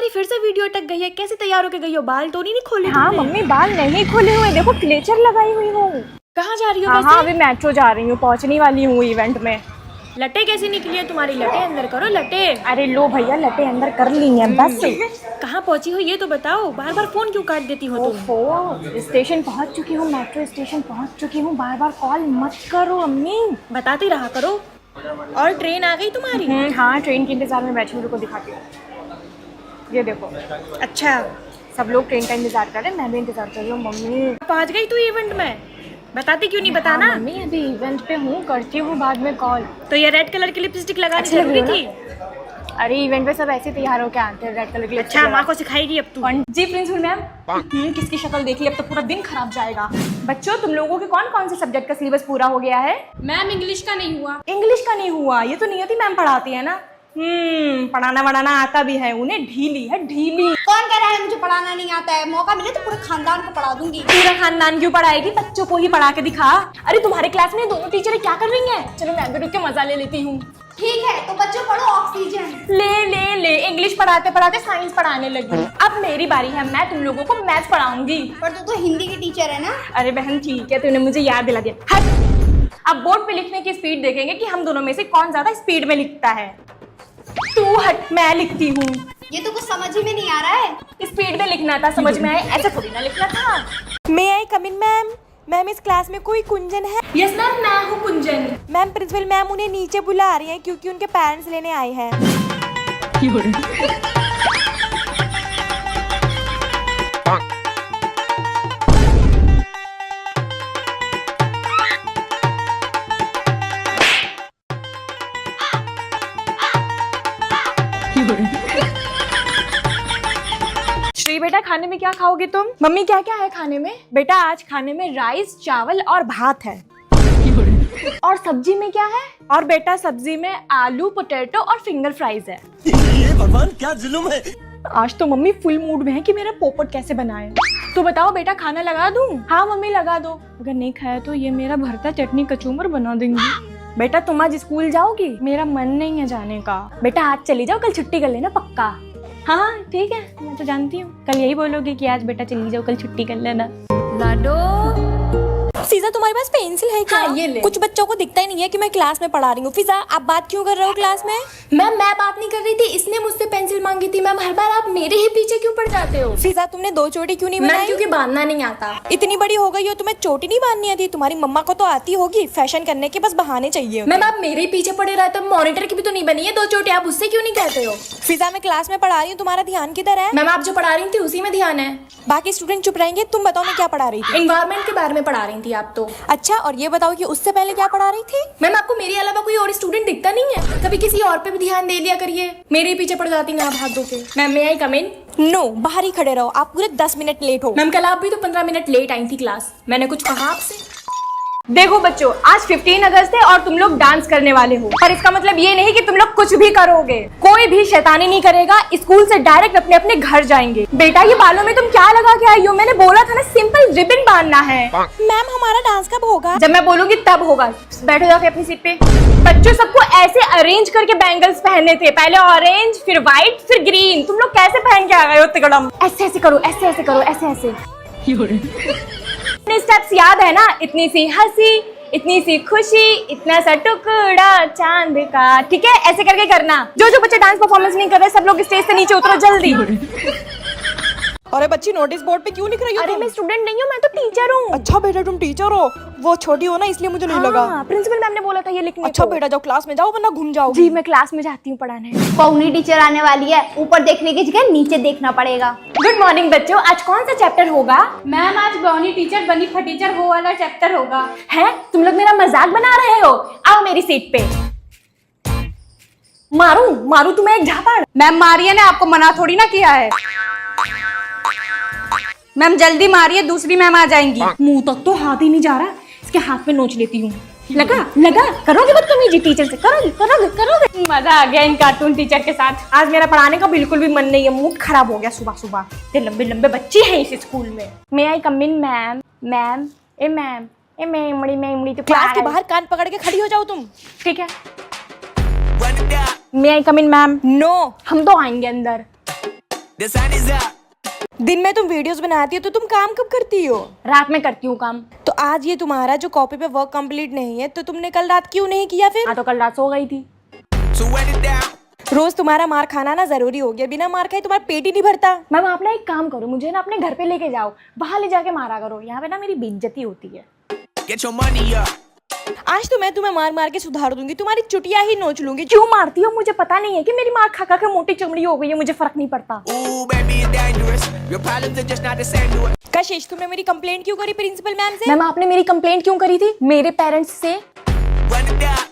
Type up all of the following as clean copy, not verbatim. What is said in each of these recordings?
तुम्हारी फिर से वीडियो अटक गई है, कैसे तैयार होके गई हो? बाल तो नहीं खोले? हाँ मम्मी, बाल नहीं खोले हुए, देखो क्लेचर लगाई हुई हूँ। कहाँ जा रही हो? हाँ, अभी मेट्रो जा रही हूँ, पहुँचने वाली हूँ इवेंट में। लटे कैसे निकली है तुम्हारी? लटे अंदर करो, लटे। अरे लो भैया, लटे अंदर कर ली हैं बस। कहाँ पहुँची हो ये तो बताओ, बार बार फोन क्यों काट देती हो तुम? ओफो, स्टेशन पहुँच चुकी हूँ, मेट्रो स्टेशन पहुँच चुकी हूँ, बार बार कॉल मत करो अम्मी। बताती रहा करो। और ट्रेन आ गई तुम्हारी? हाँ, ट्रेन के इंतजार में बैठी हूँ, रुको दिखाती हूँ। ये देखो। अच्छा, सब लोग ट्रेन का इंतजार कर रहे हैं, मैं भी इंतजार कर रही हूँ। मम्मी पहुँच गई तू इवेंट में? बताती क्यों नहीं? बताना। हाँ, मम्मी अभी इवेंट पे हूँ, करती हूँ बाद में कॉल। तो ये रेड कलर की लिपस्टिक लगानी अच्छी लग रही जरूरी है थी? अरे इवेंट पे सब ऐसे तैयार होके आते हैं, रेड कलर की। अच्छा, माँ को सिखाएगी अब तू? जी प्रिंसिपल मैम। किसकी शक्ल देखी, अब तो पूरा दिन खराब जाएगा। बच्चों, तुम लोगों के कौन कौन से सब्जेक्ट का सिलेबस पूरा हो गया है? मैम इंग्लिश का नहीं हुआ। इंग्लिश का नहीं हुआ? ये तो नियति मैम पढ़ाती है ना। पढ़ाना वढ़ाना आता भी है उन्हें, ढीली है ढीली। कौन कह रहा है मुझे पढ़ाना नहीं आता है? मौका मिले तो पूरे खानदान को पढ़ा दूंगी। पूरा खानदान क्यों पढ़ाएगी, बच्चों को ही पढ़ा के दिखा। अरे तुम्हारे क्लास में दोनों टीचर क्या कर रही हैं? चलो मैं भी रुक के मजा ले लेती हूँ। ठीक है तो बच्चों पढ़ो ऑक्सीजन। ले इंग्लिश पढ़ाते पढ़ाते साइंस पढ़ाने लगी। अब मेरी बारी है, मैं तुम लोगों को मैथ्स पढ़ाऊंगी। पर तू तो हिंदी की टीचर है ना। अरे बहन ठीक है, तूने मुझे याद दिला दिया। हट। अब बोर्ड पे लिखने की स्पीड देखेंगे कि हम दोनों में से कौन ज्यादा स्पीड में लिखता है। तू हट, मैं लिखती हूँ। ये तो कुछ समझ ही में नहीं आ रहा है। स्पीड में लिखना था, समझ में आए, ऐसे थोड़ी ना लिखना था। मे I come in ma'am? Ma'am इस क्लास में कोई कुंजन है? यस मैम, मैं हूँ कुंजन। मैम प्रिंसिपल मैम उन्हें नीचे बुला रही हैं क्योंकि उनके पेरेंट्स लेने आए हैं। श्री बेटा, खाने में क्या खाओगे तुम? मम्मी क्या क्या है खाने में? बेटा आज खाने में राइस, चावल और भात है। और सब्जी में क्या है? और बेटा सब्जी में आलू, पोटैटो और फिंगर फ्राइज है। ये भगवान क्या जुल्म है। आज तो मम्मी फुल मूड में है कि मेरा पोपट कैसे बनाए। तो बताओ बेटा, खाना लगा दूं? हाँ मम्मी लगा दो। अगर नहीं खाया तो ये मेरा भरता चटनी कचूमर बना देंगी। बेटा तुम आज स्कूल जाओगी? मेरा मन नहीं है जाने का। बेटा आज चली जाओ, कल छुट्टी कर लेना पक्का। हाँ ठीक है, मैं तो जानती हूँ कल यही बोलोगी कि आज बेटा चली जाओ, कल छुट्टी कर लेना। लाडो, फिजा तुम्हारे पास पेंसिल है क्या? हाँ, ये ले। कुछ बच्चों को दिखता ही नहीं है कि मैं क्लास में पढ़ा रही हूँ। फिजा आप बात क्यों कर रहे हो क्लास में? मैम मैं बात नहीं कर रही थी, इसने मुझसे पेंसिल मांगी थी। मैम हर बार आप मेरे ही पीछे क्यों पड़ जाते हो? फिजा तुमने दो चोटी क्यों नहीं मैम बनाई? क्योंकि बांधना नहीं आता। इतनी बड़ी हो गई हो, तुम्हें चोटी नहीं बांधनी आती? तुम्हारी मम्मा को तो आती होगी, फैशन करने के बस बहाने चाहिए। मैम आप मेरे ही पीछे पड़े रहते हो, मॉनिटर की भी तो नहीं बनी है दो चोटी, आप उससे क्यों नहीं कहते हो? फिजा मैं क्लास में पढ़ा रही हूँ, तुम्हारा ध्यान किधर है? मैम आप जो पढ़ा रही थी उसी में ध्यान है। बाकी स्टूडेंट चुप रहेंगे, तुम बताओ मैं क्या पढ़ा रही थी? एनवायरमेंट के बारे में पढ़ा रही थी आप तो। अच्छा, और ये बताओ कि उससे पहले क्या पढ़ा रही थी? मैम आपको मेरे अलावा कोई और स्टूडेंट दिखता नहीं है? कभी किसी और पे भी ध्यान दे दिया करिए, मेरे ही पीछे पड़ जाती हैं आप हाथ धो के। मैम मैं आई कम इन? नो, बाहर ही खड़े रहो, आप पूरे 10 मिनट लेट हो। मैम कल आप भी तो 15 मिनट लेट आई थी क्लास, मैंने कुछ कहा आपसे? देखो बच्चों, आज 15 अगस्त है और तुम लोग डांस करने वाले हो, पर इसका मतलब ये नहीं कि तुम लोग कुछ भी करोगे। कोई भी शैतानी नहीं करेगा, स्कूल से डायरेक्ट अपने अपने घर जाएंगे। बेटा ये बालों में तुम क्या लगा के आई हो? मैंने बोला था ना सिंपल रिबन बांधना है। मैम हमारा डांस कब होगा? जब मैं बोलूंगी तब होगा। बैठो जाके अपनी सीट पे। बच्चों सबको ऐसे अरेंज करके बैंगल्स पहनने थे, पहले ऑरेंज फिर व्हाइट फिर ग्रीन। तुम लोग कैसे पहन के आ गए हो तिकड़म? ऐसे ऐसे करो, ऐसे ऐसे करो, ऐसे ऐसे। इतने स्टेप्स याद है ना? इतनी सी हंसी, इतनी सी खुशी, इतना सा टुकड़ा चांद का। ठीक है, ऐसे करके करना। जो जो बच्चे डांस परफॉर्मेंस नहीं कर रहे सब लोग स्टेज से नीचे उतरो जल्दी। अरे बच्ची नोटिस बोर्ड पे क्यों लिख रही हो? अरे मैं स्टूडेंट नहीं हूँ, मैं तो टीचर हूँ। अच्छा बेटा तुम टीचर हो, वो छोटी हो ना इसलिए मुझे नहीं लगा। प्रिंसिपल मैम ने बोला था ये लिखने अच्छा को। बेटा जाओ क्लास में जाओ वरना घूम जाओ। जी मैं क्लास में जाती हूँ पढ़ाने। पौनी टीचर आने वाली है, ऊपर देखने की जगह नीचे देखना पड़ेगा। गुड मॉर्निंग बच्चों, आज कौन सा चैप्टर होगा? मैम आज बौनी टीचर बनी फटीचर वो वाला चैप्टर होगा। है तुम लोग मेरा मजाक बना रहे हो? आओ मेरी सीट पे। मारू मारू तुम्हें एक झापड़। मैम मारिए ने आपको मना थोड़ी ना किया है। मैम जल्दी मारिए, दूसरी मैम आ जाएंगी। मुंह तक तो हाथ ही नहीं जा रहा, इसके हाथ में नोच लेती हूँ। लगा लगा, करोगे बदतमीजी टीचर से? करोगे करोगे करोगे। मजा आ गया इन कार्टून टीचर के साथ। आज मेरा पढ़ाने का बिल्कुल भी मन नहीं है, मूड खराब हो गया सुबह सुबह। ये लंबे लंबे बच्चे हैं इस स्कूल में। May I come in ma'am? Ma'am ए मैम ए मैं इमड़ी तो क्लास के बाहर कान पकड़ के खड़ी हो जाओ तुम। ठीक है। मे I come in ma'am? No, हम तो आएंगे अंदर। The sun is up. दिन में तुम वीडियोस बनाती हो तो तुम काम कब करती हो? रात में करती हूँ काम। तो आज ये तुम्हारा जो कॉपी पे वर्क कंप्लीट नहीं है तो तुमने कल रात क्यों नहीं किया फिर? हाँ तो कल रात सो गई थी। So wet it down. रोज तुम्हारा मार खाना ना जरूरी हो गया, बिना मार खाए तुम्हारा पेट ही नहीं भरता। मैम आप ना एक काम करो, मुझे ना अपने घर पे लेके जाओ, वहां ले जाके मारा करो, यहाँ पे ना मेरी बेइज्जती होती है। Get your money up. आज तो मैं तुम्हें मार मार के सुधार दूंगी, तुम्हारी चुटिया ही नोच लूंगी। क्यों मारती हो? मुझे पता नहीं है कि मेरी मार खा खा के मोटी चमड़ी हो गई है, मुझे फर्क नहीं पड़ता। Ooh, baby, it's dangerous. Your problems are just not the same to it. कशिश, तुमने मेरी कंप्लेंट क्यों करी प्रिंसिपल मैम से? मैम आपने मेरी कंप्लेंट क्यों करी थी? मेरे पेरेंट्स से। Run it up.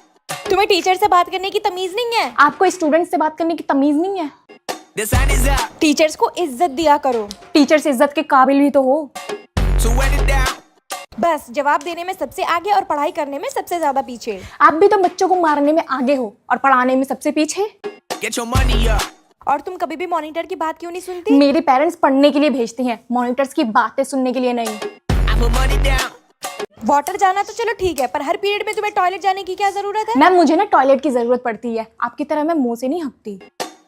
तुम्हें टीचर से बात करने की तमीज नहीं है? आपको स्टूडेंट से बात करने की तमीज नहीं है? The sun is up. Teachers को इज्जत दिया करो। टीचर से इज्जत के काबिल भी तो हो। So wet it down. बस जवाब देने में सबसे आगे और पढ़ाई करने में सबसे ज्यादा पीछे। आप भी तो बच्चों को मारने में आगे हो और पढ़ाने में सबसे पीछे। Get your money up. और तुम कभी भी मॉनिटर की बात क्यों नहीं सुनती? मेरे पेरेंट्स पढ़ने के लिए भेजते हैं, मॉनिटर्स की बातें सुनने के लिए नहीं। I put money down. Water जाना तो चलो ठीक है, पर हर पीरियड में तुम्हें टॉयलेट जाने की क्या जरूरत है? मैम मुझे ना टॉयलेट की जरूरत पड़ती है, आपकी तरह मैं मुंह से नहीं हकती।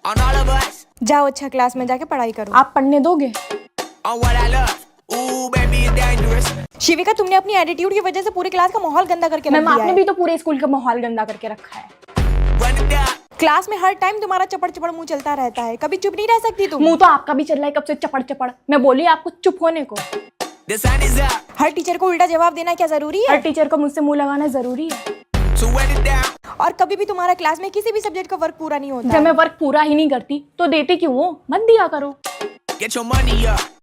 On all of us. जाओ अच्छा क्लास में जाके पढ़ाई करो। आप पढ़ने दोगे? On what I love. Ooh, baby, it's dangerous. शिविका, तुमने अपनी एटीट्यूड की वजह से पूरे क्लास का माहौल गंदा करके रख मैम दिया आपने है। भी तो पूरे स्कूल का माहौल गंदा करके रखा है। Run it up. क्लास में हर टाइम तुम्हारा चपड़ चपड़ मुंह चलता रहता है, कभी चुप नहीं रह सकती तुम। मुंह तो आपका भी चल रहा है कब से चपड़ चपड़। मैं बोली आपको चुप होने को। The sun is up. Her teacher को उल्टा जवाब देना क्या जरूरी हर है? टीचर को मुझसे मुंह लगाना जरूरी है। So wet it down. और कभी भी तुम्हारा क्लास में किसी भी सब्जेक्ट का वर्क पूरा नहीं होता। जब मैं वर्क पूरा ही नहीं करती तो देती क्यों हो? मत दिया करो। Get your money up.